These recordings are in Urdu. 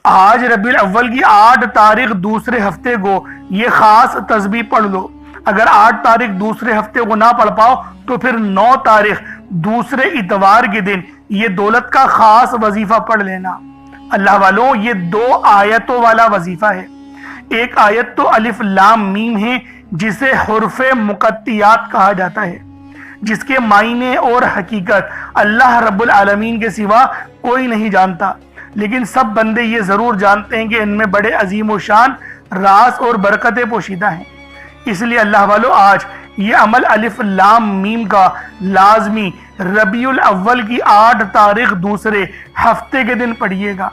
آج ربیع الاول کی 8 تاریخ دوسرے ہفتے کو یہ خاص تسبیح پڑھ لو۔ اگر 8 تاریخ دوسرے ہفتے کو نہ پڑھ پاؤ تو پھر 9 تاریخ دوسرے اتوار کے دن یہ دولت کا خاص وظیفہ پڑھ لینا۔ اللہ والوں، یہ 2 آیتوں والا وظیفہ ہے۔ ایک آیت تو الف لام میم ہے جسے حروف مقطعات کہا جاتا ہے، جس کے معنی اور حقیقت اللہ رب العالمین کے سوا کوئی نہیں جانتا، لیکن سب بندے یہ ضرور جانتے ہیں کہ ان میں بڑے عظیم و شان راز اور برکتیں پوشیدہ ہیں۔ اس لیے اللہ والو، آج یہ عمل الف لام میم کا لازمی ربیع الاول کی 8 تاریخ دوسرے ہفتے کے دن پڑھیے گا۔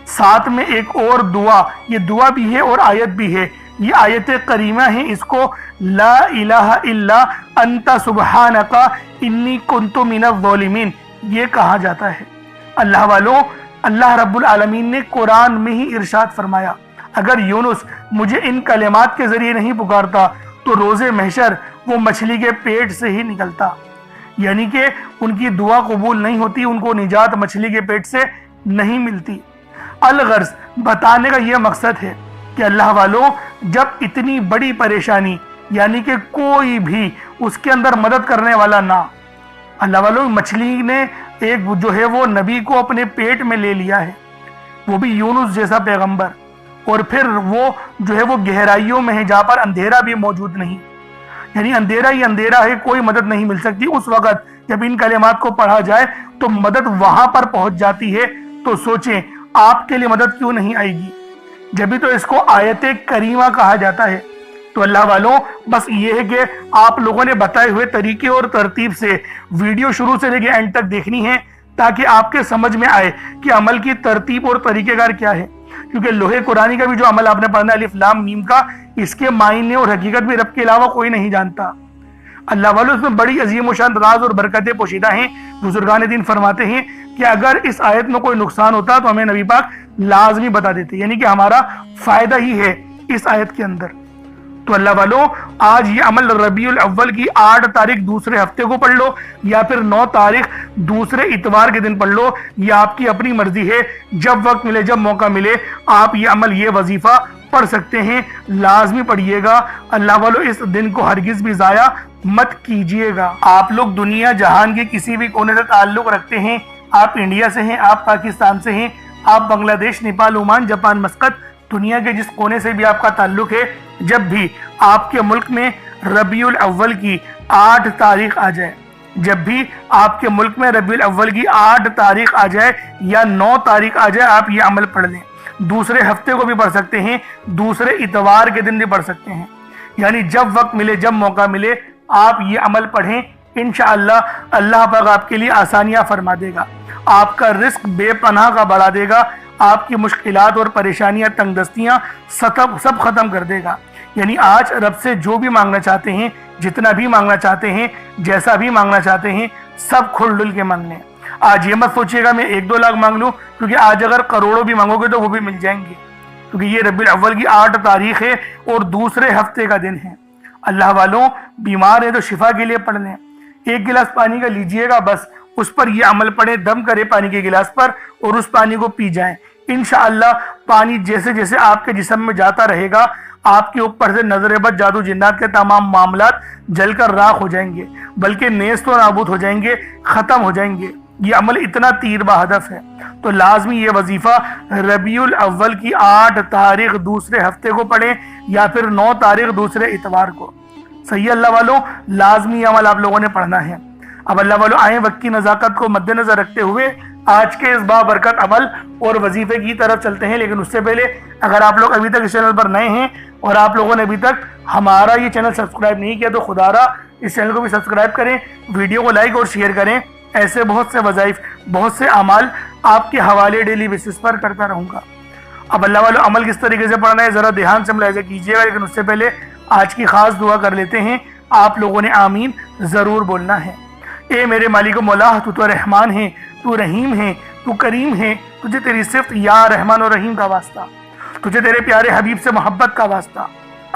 ساتھ میں ایک اور دعا، یہ دعا بھی ہے اور آیت بھی ہے، یہ آیت کریمہ ہے، اس کو لا الہ الا انت سبحانک انی کنت من الظالمین یہ کہا جاتا ہے۔ اللہ والوں، اللہ رب العالمین نے قرآن میں ہی ارشاد فرمایا، اگر یونس مجھے ان کلمات کے ذریعے نہیں پکارتا تو روز محشر وہ مچھلی کے پیٹ سے ہی نکلتا، یعنی کہ ان کی دعا قبول نہیں ہوتی، ان کو نجات مچھلی کے پیٹ سے نہیں ملتی۔ الغرض بتانے کا یہ مقصد ہے کہ اللہ والوں، جب اتنی بڑی پریشانی یعنی کہ کوئی بھی اس کے اندر مدد کرنے والا نہ، اللہ والوں، مچھلی نے ایک جو ہے وہ نبی کو اپنے پیٹ میں لے لیا ہے، وہ بھی یونس جیسا پیغمبر، اور پھر وہ جو ہے وہ گہرائیوں میں ہے جہاں پر اندھیرا بھی موجود نہیں، یعنی اندھیرا ہی اندھیرا ہے، کوئی مدد نہیں مل سکتی۔ اس وقت جب ان کلمات کو پڑھا جائے تو مدد وہاں پر پہنچ جاتی ہے، تو سوچیں آپ کے لیے مدد کیوں نہیں آئے گی؟ جبھی تو اس کو آیت کریمہ کہا جاتا ہے۔ تو اللہ والوں، بس یہ ہے کہ آپ لوگوں نے بتائے ہوئے طریقے اور ترتیب سے ویڈیو شروع سے لے کے اینڈ تک دیکھنی ہے، تاکہ آپ کے سمجھ میں آئے کہ عمل کی ترتیب اور طریقہ کار کیا ہے، کیونکہ لوہے قرآنی کا بھی جو عمل آپ نے پڑھنا ہے الف لام میم کا، اس کے معنی اور حقیقت بھی رب کے علاوہ کوئی نہیں جانتا۔ اللہ والوں، اس میں بڑی عظیم و شان راز اور برکتیں پوشیدہ ہیں۔ بزرگان دین فرماتے ہیں کہ اگر اس آیت میں کوئی نقصان ہوتا تو ہمیں نبی پاک لازمی بتا دیتے، یعنی کہ ہمارا فائدہ ہی ہے اس آیت کے اندر۔ تو اللہ والوں، آج یہ عمل ربیع الاول کی 8 تاریخ دوسرے ہفتے کو پڑھ لو یا پھر 9 تاریخ دوسرے اتوار کے دن پڑھ لو، یہ آپ کی اپنی مرضی ہے، جب وقت ملے جب موقع ملے آپ یہ عمل یہ وظیفہ پڑھ سکتے ہیں، لازمی پڑھیے گا۔ اللہ والوں، اس دن کو ہرگز بھی ضائع مت کیجیے گا۔ آپ لوگ دنیا جہان کے کسی بھی کونے سے تعلق رکھتے ہیں، آپ انڈیا سے ہیں، آپ پاکستان سے ہیں، آپ بنگلہ دیش، نیپال، عمان، جاپان، مسقط، دنیا کے جس کونے سے بھی آپ کا تعلق ہے، جب بھی آپ کے ملک میں ربیع الاول کی 8 تاریخ آ جائے، جب بھی آپ کے ملک میں ربیع الاول کی 8 تاریخ آ جائے یا 9 تاریخ آ جائے، آپ یہ عمل پڑھ لیں۔ دوسرے ہفتے کو بھی پڑھ سکتے ہیں، دوسرے اتوار کے دن بھی پڑھ سکتے ہیں، یعنی جب وقت ملے جب موقع ملے آپ یہ عمل پڑھیں، انشاءاللہ اللہ پاک آپ کے لیے آسانیاں فرما دے گا، آپ کا رزق بے پناہ کا بڑھا دے گا، آپ کی مشکلات اور پریشانیاں تنگ دستیاں سب ختم کر دے گا۔ یعنی آج رب سے جو بھی مانگنا چاہتے ہیں، جتنا بھی مانگنا چاہتے ہیں، جیسا بھی مانگنا چاہتے ہیں، سب کھل ڈل کے مانگ لیں۔ آج یہ مت سوچیے گا میں 1-2 لاکھ مانگ لوں، کیونکہ آج اگر کروڑوں بھی مانگو گے تو وہ بھی مل جائیں گے، کیونکہ یہ ربیع الاول کی 8 تاریخ ہے اور دوسرے ہفتے کا دن ہے۔ اللہ والوں، بیمار ہیں تو شفا کے لیے پڑھ لیں، 1 گلاس پانی کا لیجئے گا، بس اس پر یہ عمل پڑھیں، دم کرے پانی کے گلاس پر اور اس پانی کو پی جائیں۔ انشاءاللہ پانی جیسے جیسے آپ کے جسم میں جاتا رہے گا، آپ کے اوپر سے نظر بد، جادو جنات کے تمام معاملات جل کر راکھ ہو جائیں گے، بلکہ نیست و نابود ہو جائیں گے، ختم ہو جائیں گے۔ یہ عمل اتنا تیر بہدف ہے، تو لازمی یہ وظیفہ ربیع الاول کی 8 تاریخ دوسرے ہفتے کو پڑھیں یا پھر 9 تاریخ دوسرے اتوار کو۔ صحیح اللہ والوں، لازمی عمل آپ لوگوں نے پڑھنا ہے۔ اب اللہ والوں، آئیں وقت کی نزاکت کو مد نظر رکھتے ہوئے آج کے اس بابرکت عمل اور وظیفے کی طرف چلتے ہیں، لیکن اس سے پہلے اگر آپ لوگ ابھی تک اس چینل پر نئے ہیں اور آپ لوگوں نے ابھی تک ہمارا یہ چینل سبسکرائب نہیں کیا تو خدا را اس چینل کو بھی سبسکرائب کریں، ویڈیو کو لائک اور شیئر کریں۔ ایسے بہت سے وظائف، بہت سے اعمال آپ کے حوالے ڈیلی بیسس پر کرتا رہوں گا۔ اب اللہ والوں، عمل کس طریقے سے پڑھنا ہے ذرا دھیان سے ملاحظہ کیجیے گا، لیکن اس سے پہلے آج کی خاص دعا کر لیتے ہیں۔ آپ لوگوں نے آمین ضرور بولنا ہے۔ اے میرے مالک و مولا، تو رحمان ہے، تو رحیم ہے، تو کریم ہے، تجھے تیری صفت یا رحمان و رحیم کا واسطہ، تجھے تیرے پیارے حبیب سے محبت کا واسطہ،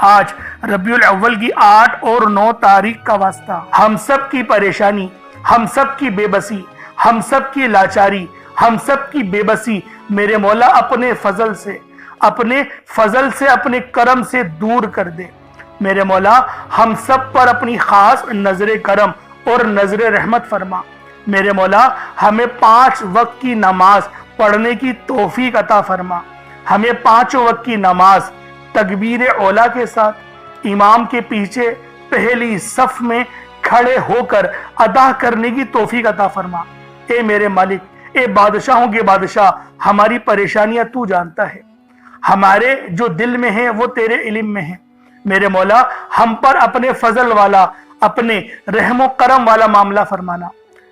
آج ربیع الاول کی 8 اور 9 تاریخ کا واسطہ، ہم سب کی پریشانی، ہم سب کی بے بسی، ہم سب کی لاچاری، ہم سب کی بے بسی میرے مولا اپنے فضل سے اپنے کرم سے دور کر دے۔ میرے مولا ہم سب پر اپنی خاص نظر کرم اور نظر رحمت فرما۔ میرے مولا ہمیں 5 وقت کی نماز پڑھنے کی توفیق عطا فرما۔ ہمیں 5 وقت کی نماز تکبیر اولا کے ساتھ امام کے پیچھے پہلی صف میں کھڑے ہو کر ادا کرنے کی توفیق عطا فرما۔ اے میرے مالک، اے بادشاہوں کے بادشاہ، ہماری پریشانیاں تو جانتا ہے، ہمارے جو دل میں ہیں وہ تیرے علم میں ہیں۔ میرے مولا ہم پر اپنے فضل والا، اپنے رحم و کرم والا معاملہ فرمانا۔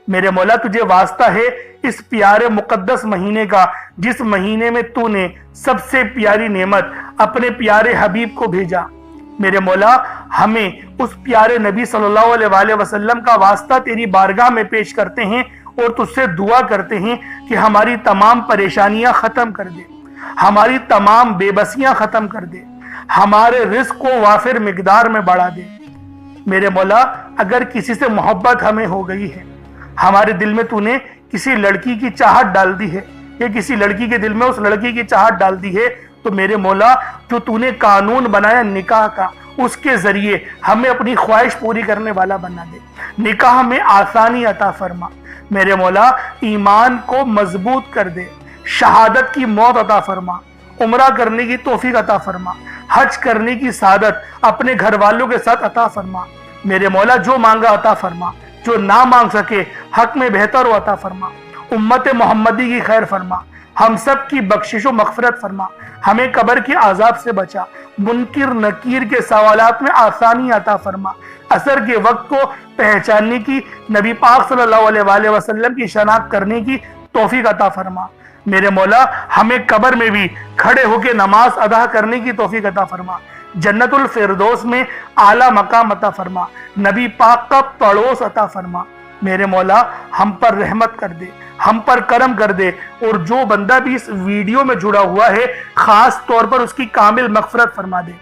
میرے مولا تجھے واسطہ ہے اس پیارے مقدس مہینے کا، جس مہینے میں تو نے سب سے پیاری نعمت اپنے پیارے حبیب کو بھیجا۔ میرے مولا ہمیں اس پیارے نبی صلی اللہ علیہ وآلہ وسلم کا واسطہ تیری بارگاہ میں پیش کرتے ہیں اور تجھ سے دعا کرتے ہیں کہ ہماری تمام پریشانیاں ختم کر دے، ہماری تمام بے بسیاں ختم کر دے، ہمارے رزق کو وافر مقدار میں بڑھا دے۔ میرے مولا اگر کسی سے محبت ہمیں ہو گئی ہے، ہمارے دل میں تو نے کسی لڑکی کی چاہت ڈال دی ہے یا کسی لڑکی کے دل میں اس لڑکی کی چاہت ڈال دی ہے، تو میرے مولا جو تو نے قانون بنایا نکاح کا، اس کے ذریعے ہمیں اپنی خواہش پوری کرنے والا بنا دے، نکاح میں آسانی عطا فرما۔ میرے مولا ایمان کو مضبوط کر دے، شہادت کی موت عطا فرما، عمرہ کرنے کی توفیق عطا فرما، حج کرنے کی سعادت اپنے گھر والوں کے ساتھ عطا فرما۔ میرے مولا جو مانگا عطا فرما، جو نہ مانگ سکے حق میں بہتر ہو عطا فرما۔ امت محمدی کی خیر فرما، ہم سب کی بخشش و مغفرت فرما، ہمیں قبر کے عذاب سے بچا، منکر نکیر کے سوالات میں آسانی عطا فرما، عصر کے وقت کو پہچاننے کی، نبی پاک صلی اللہ علیہ وآلہ وسلم کی شناخت کرنے کی توفیق عطا فرما۔ میرے مولا ہمیں قبر میں بھی کھڑے ہو کے نماز ادا کرنے کی توفیق عطا فرما، جنت الفردوس میں اعلیٰ مقام عطا فرما، نبی پاک کا پڑوس عطا فرما۔ میرے مولا ہم پر رحمت کر دے، ہم پر کرم کر دے، اور جو بندہ بھی اس ویڈیو میں جڑا ہوا ہے خاص طور پر اس کی کامل مغفرت فرما دے،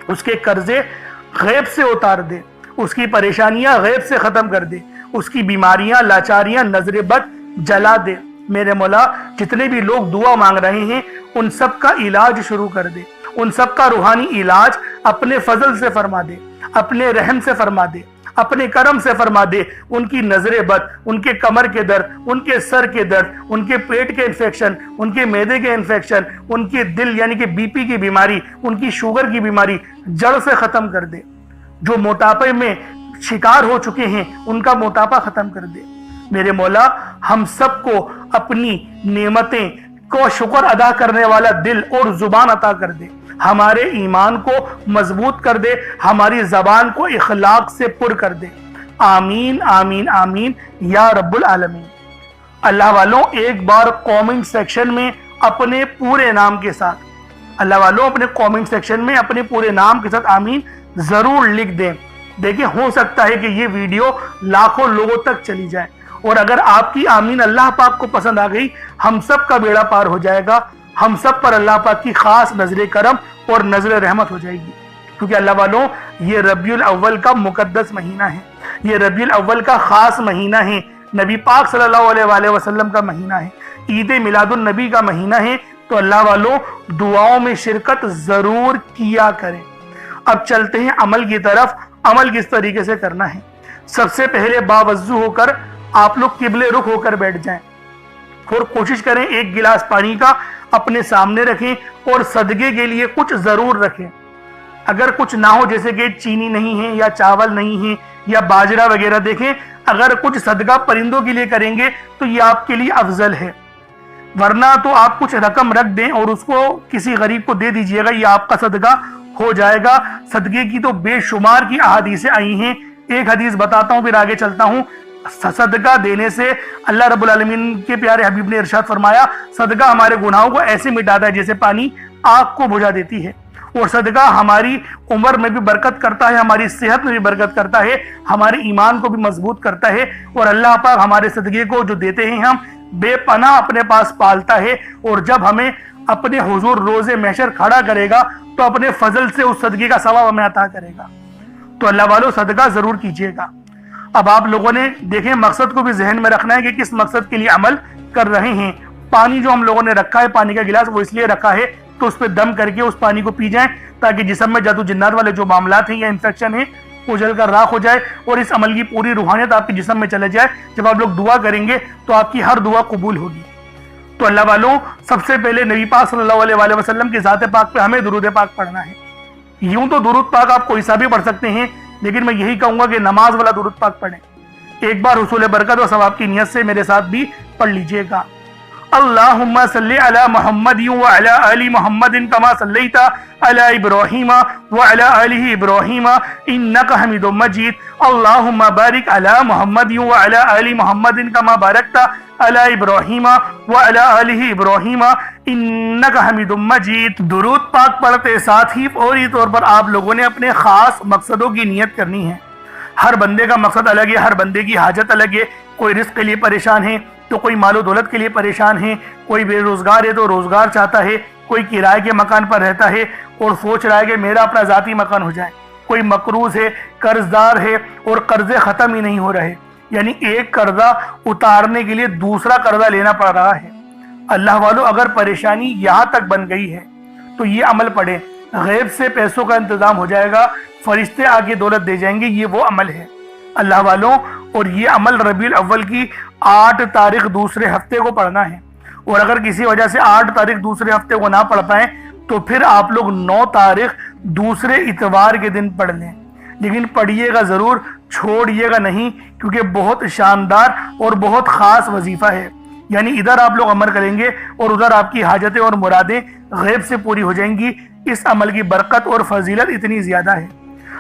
اس کے قرضے غیب سے اتار دے، اس کی پریشانیاں غیب سے ختم کر دے، اس کی بیماریاں لاچاریاں نظر بد جلا دے۔ میرے مولا جتنے بھی لوگ دعا مانگ رہے ہیں ان سب کا علاج شروع کر دے، ان سب کا روحانی علاج اپنے فضل سے فرما دے، اپنے رحم سے فرما دے، اپنے کرم سے فرما دے۔ ان کی نظر بد، ان کے کمر کے درد، ان کے سر کے درد، ان کے پیٹ کے انفیکشن، ان کے معدے کے انفیکشن، ان کے دل یعنی کہ بی پی کی بیماری، ان کی شوگر کی بیماری جڑ سے ختم کر دے۔ جو موٹاپے میں شکار ہو چکے ہیں ان کا موٹاپا ختم کر دے۔ میرے مولا ہم سب کو اپنی نعمتیں کو شکر ادا کرنے والا دل اور زبان عطا کر دے، ہمارے ایمان کو مضبوط کر دے، ہماری زبان کو اخلاق سے پر کر دے۔ آمین آمین آمین یا رب العالمین۔ اللہ والوں ایک بار کامنٹ سیکشن میں اپنے پورے نام کے ساتھ اپنے کامنٹ سیکشن میں اپنے پورے نام کے ساتھ آمین ضرور لکھ دیں۔ دیکھیں ہو سکتا ہے کہ یہ ویڈیو لاکھوں لوگوں تک چلی جائے، اور اگر آپ کی آمین اللہ پاک کو پسند آ گئی ہم سب کا بیڑا پار ہو جائے گا، ہم سب پر اللہ پاک کی خاص نظر کرم اور نظر رحمت ہو جائے گی۔ کیونکہ اللہ والوں یہ ربیع الاول کا مقدس مہینہ ہے، یہ ربیع الاول کا خاص مہینہ ہے، نبی پاک صلی اللہ علیہ وآلہ وسلم کا مہینہ ہے، عید میلاد النبی کا مہینہ ہے۔ تو اللہ والوں دعاؤں میں شرکت ضرور کیا کریں۔ اب چلتے ہیں عمل کی طرف۔ عمل کس طریقے سے کرنا ہے؟ سب سے پہلے باوضو ہو کر آپ لوگ قبلے رخ ہو کر بیٹھ جائیں اور کوشش کریں 1 گلاس پانی کا اپنے سامنے رکھیں اور صدقے کے لیے کچھ ضرور رکھیں۔ اگر کچھ نہ ہو جیسے کہ چینی نہیں ہے یا چاول نہیں ہے یا باجرہ وغیرہ، دیکھیں اگر کچھ صدقہ پرندوں کے لیے کریں گے تو یہ آپ کے لیے افضل ہے، ورنہ تو آپ کچھ رقم رکھ دیں اور اس کو کسی غریب کو دے دیجئے گا، یہ آپ کا صدقہ ہو جائے گا۔ صدقے کی تو بے شمار کی احادیثیں آئی ہیں، ایک حدیث بتاتا ہوں پھر آگے چلتا ہوں۔ صدقہ دینے سے اللہ رب العالمین کے پیارے حبیب نے ارشاد فرمایا، صدقہ ہمارے گناہوں کو ایسے مٹاتا ہے جیسے پانی آگ کو بجھا دیتی ہے، اور صدقہ ہماری عمر میں بھی برکت کرتا ہے، ہماری صحت میں بھی برکت کرتا ہے، ہمارے ایمان کو بھی مضبوط کرتا ہے، اور اللہ پاک ہمارے صدقے کو جو دیتے ہیں ہم بے پناہ اپنے پاس پالتا ہے، اور جب ہمیں اپنے حضور روز محشر کھڑا کرے گا تو اپنے فضل سے اس صدقے کا ثواب ہمیں عطا کرے گا۔ تو اللہ والوں صدقہ ضرور کیجیے گا۔ اب آپ لوگوں نے دیکھیں مقصد کو بھی ذہن میں رکھنا ہے کہ کس مقصد کے لیے عمل کر رہے ہیں، پانی جو ہم لوگوں نے رکھا ہے، پانی کا گلاس، وہ اس لیے رکھا ہے تو اس پہ دم کر کے اس پانی کو پی جائیں تاکہ جسم میں جادو جنات والے جو معاملات ہیں یا انفیکشن ہیں وہ جل کر راکھ ہو جائے اور اس عمل کی پوری روحانیت آپ کے جسم میں چلے جائے۔ جب آپ لوگ دعا کریں گے تو آپ کی ہر دعا قبول ہوگی۔ تو اللہ والوں، سب سے پہلے نبی پاک صلی اللہ علیہ وآلہ وسلم کی ذات پاک پہ ہمیں درود پاک پڑھنا ہے۔ یوں تو درود پاک آپ کوئی سا بھی پڑھ سکتے ہیں، لیکن میں یہی کہوں گا کہ نماز والا درود پاک پڑھیں۔ ایک بار حصول برکت و ثواب کی نیت سے میرے ساتھ بھی پڑھ لیجئے گا۔ اللہم صلی علی محمد وعلی آل محمد کما صلیت علی ابراہیم وعلی آل ابراہیم انکا حمید مجید۔ اللہم بارک علی محمد وعلی آل محمد کما بارکت علی ابراہیم وعلی آل ابراہیم انکا حمید مجید۔ درود پاک پڑھتے ساتھ ہی فوری طور پر آپ لوگوں نے اپنے خاص مقصدوں کی نیت کرنی ہے۔ ہر بندے کا مقصد الگ ہے، ہر بندے کی حاجت الگ ہے۔ کوئی رزق کے لیے پریشان ہے تو کوئی مال و دولت کے لیے پریشان ہے، کوئی بے روزگار ہے تو روزگار چاہتا ہے، کوئی کرائے کے مکان پر رہتا ہے اور سوچ رہا ہے کہ میرا اپنا ذاتی مکان ہو جائے، کوئی مقروض ہے، قرض دار ہے اور قرضے ختم ہی نہیں ہو رہے، یعنی ایک قرضہ اتارنے کے لیے دوسرا قرضہ لینا پڑ رہا ہے۔ اللہ والوں، اگر پریشانی یہاں تک بن گئی ہے تو یہ عمل پڑھیں، غیب سے پیسوں کا انتظام ہو جائے گا، فرشتے آگے دولت دے جائیں گے۔ یہ وہ عمل ہے اللہ والوں، اور یہ عمل ربیع الاول کی 8 تاریخ دوسرے ہفتے کو پڑھنا ہے، اور اگر کسی وجہ سے 8 تاریخ دوسرے ہفتے کو نہ پڑھ پائیں تو پھر آپ لوگ 9 تاریخ دوسرے اتوار کے دن پڑھ لیں، لیکن پڑھیے گا ضرور، چھوڑیے گا نہیں، کیونکہ بہت شاندار اور بہت خاص وظیفہ ہے۔ یعنی ادھر آپ لوگ عمل کریں گے اور ادھر آپ کی حاجتیں اور مرادیں غیب سے پوری ہو جائیں گی۔ اس عمل کی برکت اور فضیلت اتنی زیادہ ہے۔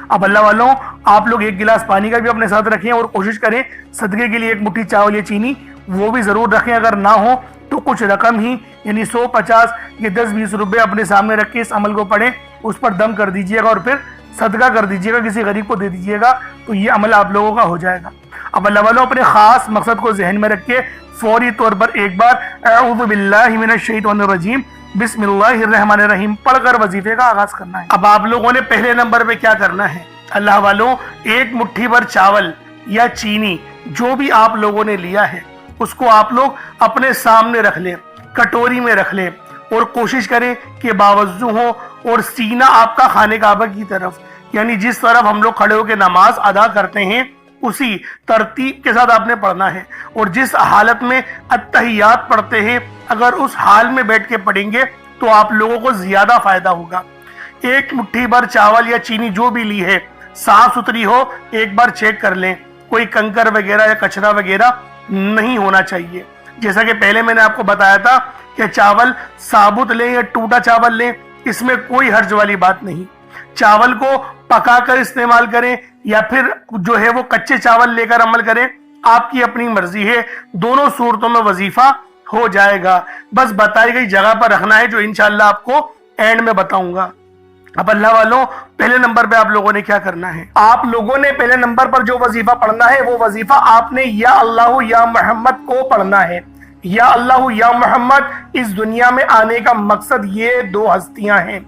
اب اللہ والوں، آپ لوگ ایک گلاس پانی کا بھی اپنے ساتھ رکھیں اور کوشش کریں صدقے کے لیے ایک مٹھی چاول یا چینی وہ بھی ضرور رکھیں۔ اگر نہ ہو تو کچھ رقم ہی، یعنی 100، 50 یا 10-20 روپے اپنے سامنے رکھ کے اس عمل کو پڑھیں، اس پر دم کر دیجئے گا اور پھر صدقہ کر دیجئے گا، کسی غریب کو دے دیجئے گا، تو یہ عمل آپ لوگوں کا ہو جائے گا۔ اب اللہ والوں، اپنے خاص مقصد کو ذہن میں رکھ کے فوری طور پر ایک بار اعوذ باللہ من الشیطان الرجیم بسم اللہ الرحمن الرحیم پڑھ کر وظیفے کا آغاز کرنا ہے۔ اب آپ لوگوں نے پہلے نمبر پہ کیا کرنا ہے؟ اللہ والوں، ایک مٹھی بھر چاول یا چینی جو بھی آپ لوگوں نے لیا ہے اس کو آپ لوگ اپنے سامنے رکھ لیں، کٹوری میں رکھ لیں، اور کوشش کریں کہ باوضو ہو اور سینہ آپ کا خانہ کعبہ کی طرف، یعنی جس طرف ہم لوگ کھڑے ہو کے نماز ادا کرتے ہیں اسی ترتیب کے ساتھ آپ نے پڑھنا ہے، اور جس حالت میں اتحیات پڑھتے ہیں اگر اس حال میں بیٹھ کے پڑھیں گے تو آپ لوگوں کو زیادہ فائدہ ہوگا۔ ایک مٹھی بھر چاول یا چینی جو بھی لی ہے صاف ستھری ہو، ایک بار چیک کر لیں، کوئی کنکر وغیرہ یا کچرا وغیرہ نہیں ہونا چاہیے۔ جیسا کہ پہلے میں نے آپ کو بتایا تھا کہ چاول ثابت لیں یا ٹوٹا چاول لیں، اس میں کوئی حرج والی بات نہیں۔ چاول کو پکا کر استعمال کریں یا پھر جو ہے وہ کچے چاول لے کر عمل کریں، آپ کی اپنی مرضی ہے، دونوں صورتوں میں وظیفہ ہو جائے گا۔ بس بتائی گئی جگہ پر رکھنا ہے جو انشاءاللہ آپ کو اینڈ میں بتاؤں گا۔ اب اللہ والوں، پہلے نمبر پہ آپ لوگوں نے کیا کرنا ہے؟ آپ لوگوں نے پہلے نمبر پر جو وظیفہ پڑھنا ہے وہ وظیفہ آپ نے یا اللہ یا محمد کو پڑھنا ہے۔ یا اللہ یا محمد، اس دنیا میں آنے کا مقصد یہ 2 ہستیاں ہیں۔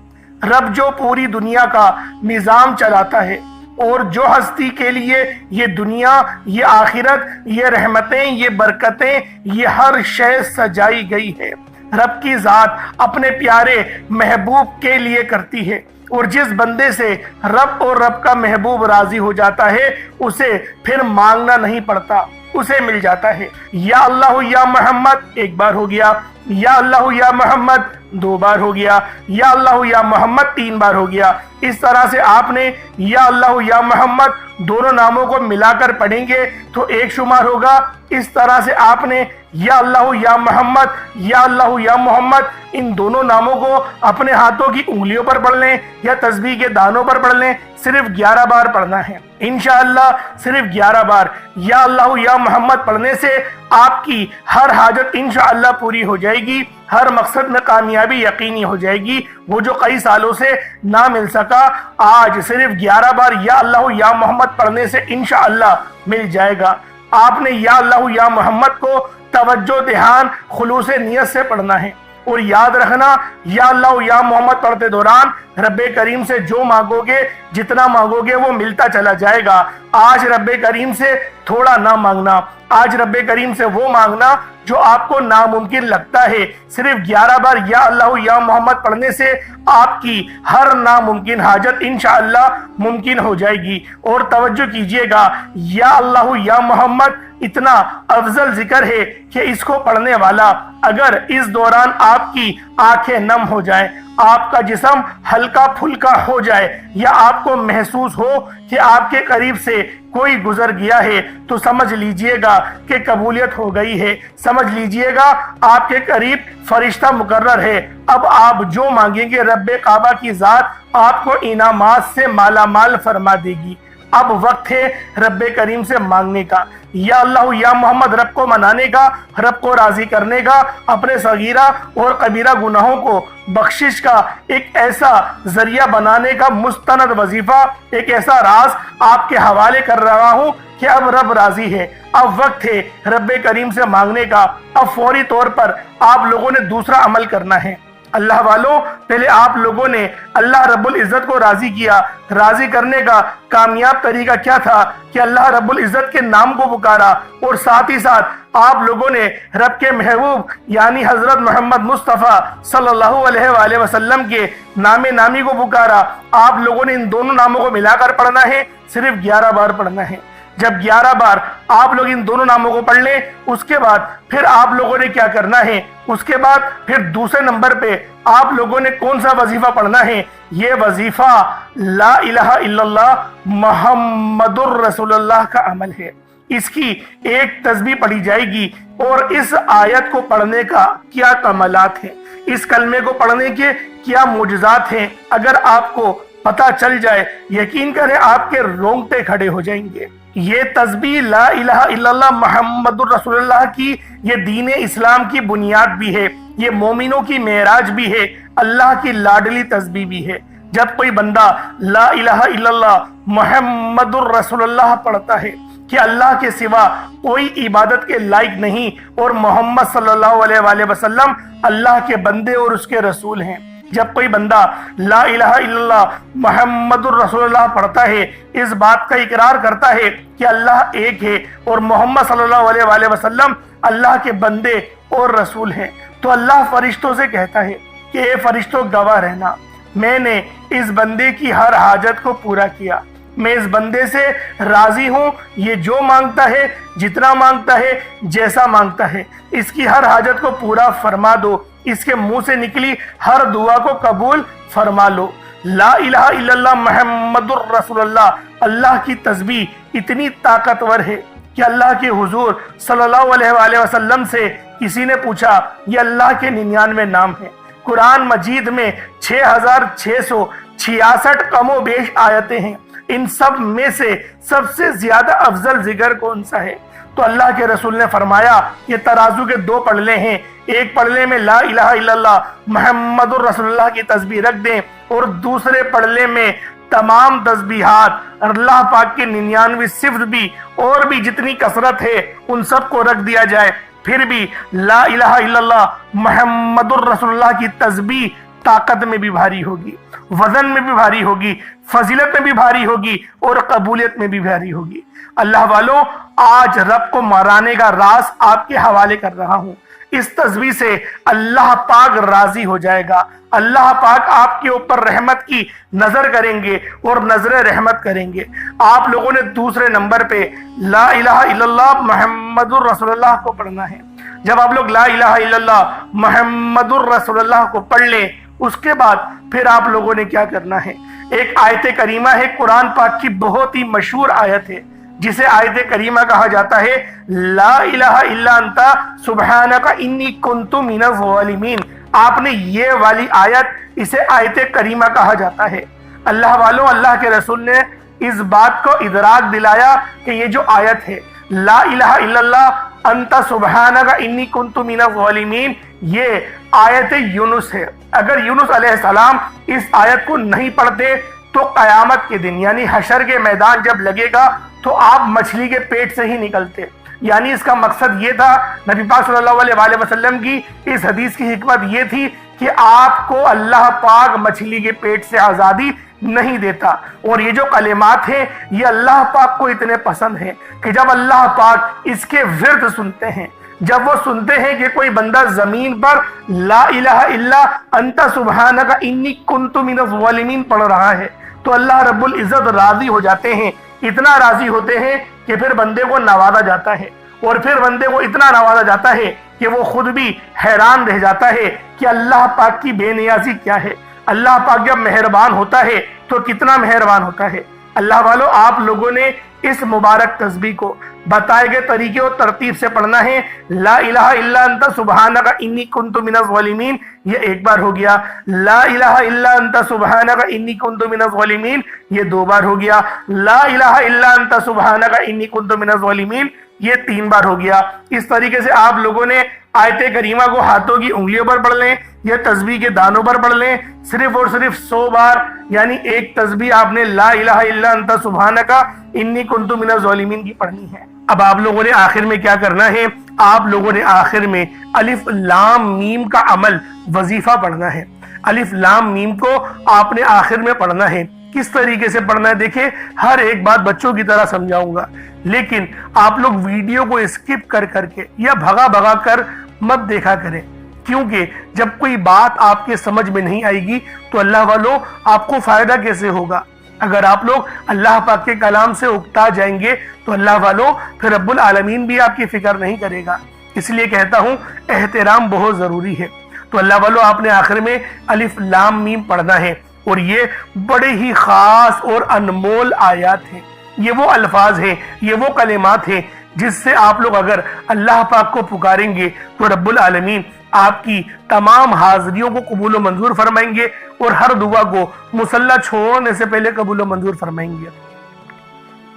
رب جو پوری دنیا کا نظام چلاتا ہے اور جو ہستی کے لیے یہ دنیا، یہ آخرت، یہ رحمتیں، یہ برکتیں، یہ ہر شے سجائی گئی ہے، رب کی ذات اپنے پیارے محبوب کے لیے کرتی ہے، اور جس بندے سے رب اور رب کا محبوب راضی ہو جاتا ہے اسے پھر مانگنا نہیں پڑتا، اسے مل جاتا ہے۔ یا اللہ یا محمد ایک بار ہو گیا، یا اللہ یا محمد 2 بار ہو گیا، یا اللہ یا محمد 3 بار ہو گیا۔ اس طرح سے آپ نے یا اللہ یا محمد دونوں ناموں کو ملا کر پڑھیں گے تو 1 شمار ہوگا۔ اس طرح سے آپ نے یا اللہ یا محمد، یا اللہ یا محمد ان دونوں ناموں کو اپنے ہاتھوں کی انگلیوں پر پڑھ لیں یا تسبیح کے دانوں پر پڑھ لیں، صرف 11 بار پڑھنا ہے انشاءاللہ، صرف 11 بار یا اللہ یا محمد پڑھنے سے آپ کی ہر حاجت انشاءاللہ پوری ہو جائے گی، ہر مقصد میں کامیابی یقینی ہو جائے گی۔ وہ جو کئی سالوں سے نہ مل سکا، آج صرف 11 بار یا اللہ یا محمد پڑھنے سے انشاءاللہ مل جائے گا۔ آپ نے یا اللہ یا محمد کو توجہ، دھیان، خلوص نیت سے پڑھنا ہے۔ اور یاد رکھنا یا اللہ یا محمد پڑھتے دوران رب کریم سے جو مانگو گے، جتنا مانگو گے وہ ملتا چلا جائے گا۔ آج رب کریم سے تھوڑا نہ مانگنا، آج رب کریم سے وہ مانگنا جو آپ کو ناممکن لگتا ہے۔ صرف 11 بار یا اللہ یا محمد پڑھنے سے آپ کی ہر ناممکن حاجت انشاءاللہ ممکن ہو جائے گی۔ اور توجہ کیجئے گا، یا اللہ یا محمد اتنا افضل ذکر ہے کہ اس کو پڑھنے والا اگر اس دوران آپ کی آنکھیں نم ہو جائیں، آپ کا جسم ہلکا پھلکا ہو جائے، یا آپ کو محسوس ہو کہ آپ کے قریب سے کوئی گزر گیا ہے، تو سمجھ لیجئے گا کہ قبولیت ہو گئی ہے، سمجھ لیجئے گا آپ کے قریب فرشتہ مقرر ہے۔ اب آپ جو مانگیں گے رب کعبہ کی ذات آپ کو انعامات سے مالا مال فرما دے گی۔ اب وقت ہے رب کریم سے مانگنے کا، یا اللہ یا محمد رب کو منانے کا، رب کو راضی کرنے کا، اپنے صغیرہ اور کبیرہ گناہوں کو بخشش کا ایک ایسا ذریعہ بنانے کا مستند وظیفہ، ایک ایسا راز آپ کے حوالے کر رہا ہوں کہ اب رب راضی ہے۔ اب وقت ہے رب کریم سے مانگنے کا۔ اب فوری طور پر آپ لوگوں نے دوسرا عمل کرنا ہے۔ اللہ والوں، پہلے آپ لوگوں نے اللہ رب العزت کو راضی کیا۔ راضی کرنے کا کامیاب طریقہ کیا تھا کہ اللہ رب العزت کے نام کو پکارا، اور ساتھ ہی ساتھ آپ لوگوں نے رب کے محبوب یعنی حضرت محمد مصطفیٰ صلی اللہ علیہ وآلہ وسلم کے نام نامی کو پکارا۔ آپ لوگوں نے ان دونوں ناموں کو ملا کر پڑھنا ہے، صرف 11 بار پڑھنا ہے۔ جب 11 بار آپ لوگ ان دونوں ناموں کو پڑھ لیں، اس کے بعد پھر آپ لوگوں نے کیا کرنا ہے، اس کے بعد پھر دوسرے نمبر پہ آپ لوگوں نے کون سا وظیفہ پڑھنا ہے؟ یہ وظیفہ لا الہ الا اللہ محمد الرسول اللہ کا عمل ہے۔ اس کی ایک تسبیح پڑھی جائے گی، اور اس آیت کو پڑھنے کا کیا کمالات ہیں، اس کلمے کو پڑھنے کے کیا معجزات ہیں، اگر آپ کو پتہ چل جائے، یقین کریں آپ کے رونگٹے کھڑے ہو جائیں گے۔ یہ تسبیح لا الہ الا اللہ محمد الرسول اللہ کی یہ دین اسلام کی بنیاد بھی ہے، یہ مومنوں کی معراج بھی ہے، اللہ کی لاڈلی تسبیح بھی ہے۔ جب کوئی بندہ لا الہ الا اللہ محمد الرسول اللہ پڑھتا ہے کہ اللہ کے سوا کوئی عبادت کے لائق نہیں، اور محمد صلی اللہ علیہ وآلہ وسلم اللہ کے بندے اور اس کے رسول ہیں، جب کوئی بندہ لا الہ الا اللہ محمد الرسول اللہ پڑھتا ہے، اس بات کا اقرار کرتا ہے کہ اللہ ایک ہے اور محمد صلی اللہ علیہ وآلہ وسلم اللہ کے بندے اور رسول ہیں، تو اللہ فرشتوں سے کہتا ہے کہ اے فرشتوں گواہ رہنا، میں نے اس بندے کی ہر حاجت کو پورا کیا، میں اس بندے سے راضی ہوں، یہ جو مانگتا ہے، جتنا مانگتا ہے، جیسا مانگتا ہے، اس کی ہر حاجت کو پورا فرما دو، اس کے منہ سے نکلی ہر دعا کو قبول فرما لو۔ لا الہ الا اللہ محمد الرسول اللہ، اللہ کی تسبیح اتنی طاقتور ہے کہ اللہ کے حضور صلی اللہ علیہ وآلہ وسلم سے کسی نے پوچھا، یہ اللہ کے 99 نام ہیں، قرآن مجید میں 6666 کم و بیش آیتیں ہیں، ان سب میں سے سب سے زیادہ افضل ذکر کون سا ہے؟ تو اللہ کے رسول نے فرمایا یہ ترازو کے 2 پلڑے ہیں، ایک پلڑے میں لا الہ الا اللہ محمد الرسول اللہ کی تسبیح رکھ دیں، اور دوسرے پلڑے میں تمام تسبیحات اللہ پاک کے 99 صفر بھی اور بھی جتنی کثرت ہے ان سب کو رکھ دیا جائے، پھر بھی لا الہ الا اللہ محمد الرسول اللہ کی تسبیح طاقت میں بھی بھاری ہوگی، وزن میں بھی بھاری ہوگی، فضیلت میں بھی بھاری ہوگی، اور قبولیت میں بھی بھاری ہوگی۔ اللہ والوں، آج رب کو مرانے کا راز آپ کے حوالے کر رہا ہوں۔ اس تسبیح سے اللہ پاک راضی ہو جائے گا، اللہ پاک آپ کے اوپر رحمت کی نظر کریں گے اور نظر رحمت کریں گے۔ آپ لوگوں نے دوسرے نمبر پہ لا الہ الا اللہ محمد الرسول اللہ کو پڑھنا ہے۔ جب آپ لوگ لا الہ الا اللہ محمد الرسول اللہ کو پڑھ لیں، اس کے بعد پھر آپ لوگوں نے کیا کرنا ہے؟ ایک آیت کریمہ ہے، قرآن پاک کی بہت ہی مشہور آیت ہے، جسے آیت کریمہ کہا جاتا ہے، لا الہ الا انت سبحانک انی کنت من الظالمین۔ آپ نے یہ والی آیت، اسے آیت کریمہ کہا جاتا ہے۔ اللہ والوں، اللہ کے رسول نے اس بات کو ادراک دلایا کہ یہ جو آیت ہے لا الہ الا اللہ انت سبحانک انی کنت من الظالمین، یہ آیت یونس ہے۔ اگر یونس علیہ السلام اس آیت کو نہیں پڑھتے تو قیامت کے دن یعنی حشر کے میدان جب لگے گا تو آپ مچھلی کے پیٹ سے ہی نکلتے۔ یعنی اس کا مقصد یہ تھا، نبی پاک صلی اللہ علیہ وآلہ وسلم کی اس حدیث کی حکمت یہ تھی کہ آپ کو اللہ پاک مچھلی کے پیٹ سے آزادی نہیں دیتا۔ اور یہ جو کلمات ہیں یہ اللہ پاک کو اتنے پسند ہیں کہ جب اللہ پاک اس کے ورد سنتے ہیں، جب وہ سنتے ہیں کہ کوئی بندہ زمین پر لا الہ الا انت سبحانک انی کنت من الظالمین پڑھ رہا ہے، تو اللہ رب العزت راضی ہو جاتے ہیں، اتنا راضی ہوتے ہیں کہ پھر بندے کو نوازا جاتا ہے، اور پھر بندے کو اتنا نوازا جاتا ہے کہ وہ خود بھی حیران رہ جاتا ہے کہ اللہ پاک کی بے نیازی کیا ہے۔ اللہ پاک جب مہربان ہوتا ہے تو کتنا مہربان ہوتا ہے۔ اللہ والو، آپ لوگوں نے اس مبارک تسبیح کو بتائے گئے طریقے اور ترتیب سے پڑھنا ہے۔ لا الہ الا انت سبحانک انی کنت من الظالمین یہ ایک بار ہو گیا، لا الہ الا انت سبحانک انی کنت من الظالمین یہ 2 بار ہو گیا، لا الہ الا انت سبحانک انی کنت من الظالمین یہ 3 بار ہو گیا۔ اس طریقے سے آپ لوگوں نے آیت کریمہ کو ہاتھوں کی انگلیوں پر پڑھ لیں یا تسبیح کے دانوں پر پڑھ لیں، صرف اور صرف 100 بار، یعنی ایک تسبیح آپ نے لا الہ الا انت سبحانک انی کنت من الظالمین کی پڑھنی ہے۔ اب آپ لوگوں نے آخر میں کیا کرنا ہے؟ آپ لوگوں نے آخر میں الف لام میم کا عمل وظیفہ پڑھنا ہے۔ الف لام میم کو آپ نے آخر میں پڑھنا ہے۔ کس طریقے سے پڑھنا ہے دیکھیں، ہر ایک بات بچوں کی طرح سمجھاؤں گا، لیکن آپ لوگ ویڈیو کو اسکپ کر کر کے یا بھگا بھگا کر مت دیکھا کریں، کیونکہ جب کوئی بات آپ کے سمجھ میں نہیں آئے گی تو اللہ والوں آپ کو فائدہ کیسے ہوگا؟ اگر آپ لوگ اللہ پاک کے کلام سے اکتا جائیں گے تو اللہ والوں پھر رب العالمین بھی آپ کی فکر نہیں کرے گا۔ اس لیے کہتا ہوں احترام بہت ضروری ہے۔ تو اللہ والوں آپ نے آخر میں الف لام میم پڑھنا ہے، اور یہ بڑے ہی خاص اور انمول آیات ہیں، یہ وہ الفاظ ہیں، یہ وہ کلمات ہیں جس سے آپ لوگ اگر اللہ پاک کو پکاریں گے تو رب العالمین آپ کی تمام حاضریوں کو قبول و منظور فرمائیں گے، اور ہر دعا کو مصلی چھوڑنے سے پہلے قبول و منظور فرمائیں گے۔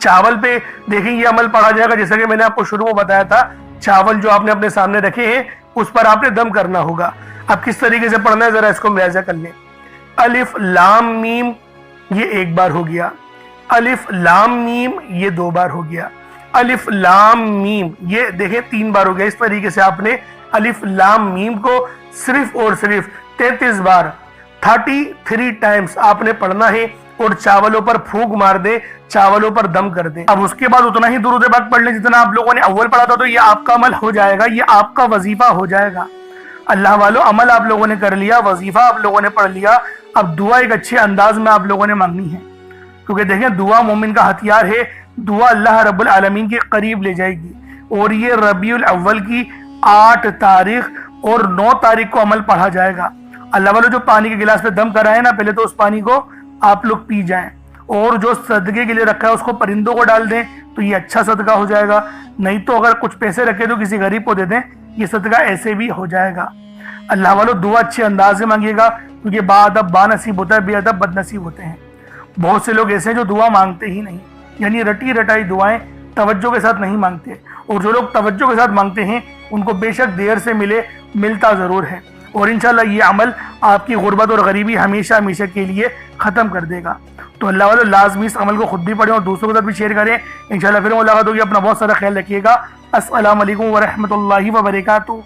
چاول پہ دیکھیں یہ عمل پڑھا جائے گا، جیسا کہ میں نے آپ کو شروع میں بتایا تھا، چاول جو آپ نے اپنے سامنے رکھے ہیں اس پر آپ نے دم کرنا ہوگا۔ اب کس طریقے سے پڑھنا ہے ذرا اس کو ملاحظہ کر لیں۔ الف لام میم یہ 1 بار ہو گیا، الف لام میم یہ 2 بار ہو گیا، الف لام میم یہ دیکھیں 3 بار ہو گیا۔ اس طریقے سے آپ نے الف لام میم کو صرف اور صرف 33 بار 33 ٹائمز آپ نے پڑھنا ہے، اور چاولوں پر پھونک مار دیں، چاولوں پر دم کر دیں۔ اب اس کے بعد اتنا ہی درود پاک پڑھ لیں جتنا آپ لوگوں نے اول پڑھا تھا، تو یہ آپ کا عمل ہو جائے گا، یہ آپ کا وظیفہ ہو جائے گا۔ اللہ والو، عمل آپ لوگوں نے کر لیا، وظیفہ آپ لوگوں نے پڑھ لیا، اب دعا ایک اچھے انداز میں آپ لوگوں نے مانگنی ہے، کیونکہ دیکھیں دعا مومن کا ہتھیار ہے، دعا اللہ رب العالمین کے قریب لے جائے گی۔ اور یہ ربیع الاول کی 8 تاریخ اور 9 تاریخ کو عمل پڑھا جائے گا۔ اللہ والو، جو پانی کے گلاس پہ دم کرائے نا، پہلے تو اس پانی کو آپ لوگ پی جائیں، اور جو صدقے کے لیے رکھا ہے اس کو پرندوں کو ڈال دیں، تو یہ اچھا صدقہ ہو جائے گا۔ نہیں تو اگر کچھ پیسے رکھے تو کسی غریب کو دے دیں، یہ صدقہ ایسے بھی ہو جائے گا۔ اللہ والو، دعا اچھے انداز سے مانگیے گا، کیونکہ با ادب با نصیب ہوتا ہے، بے ادب بد نصیب ہوتے ہیں۔ بہت سے لوگ ایسے ہیں جو دعا مانگتے ہی نہیں، یعنی رٹی رٹائی دعائیں توجہ کے ساتھ نہیں مانگتے، اور جو لوگ توجہ کے ساتھ مانگتے ہیں ان کو بے شک دیر سے ملتا ضرور ہے، اور انشاءاللہ یہ عمل آپ کی غربت اور غریبی ہمیشہ ہمیشہ کے لیے ختم کر دے گا۔ تو اللہ والو لازمی اس عمل کو خود بھی پڑھیں اور دوسروں کے ساتھ بھی شیئر کریں۔ انشاءاللہ پھر ملاقات ہوگی، اپنا بہت سارا خیال رکھیے گا۔ السلام علیکم ورحمۃ اللہ وبرکاتہ۔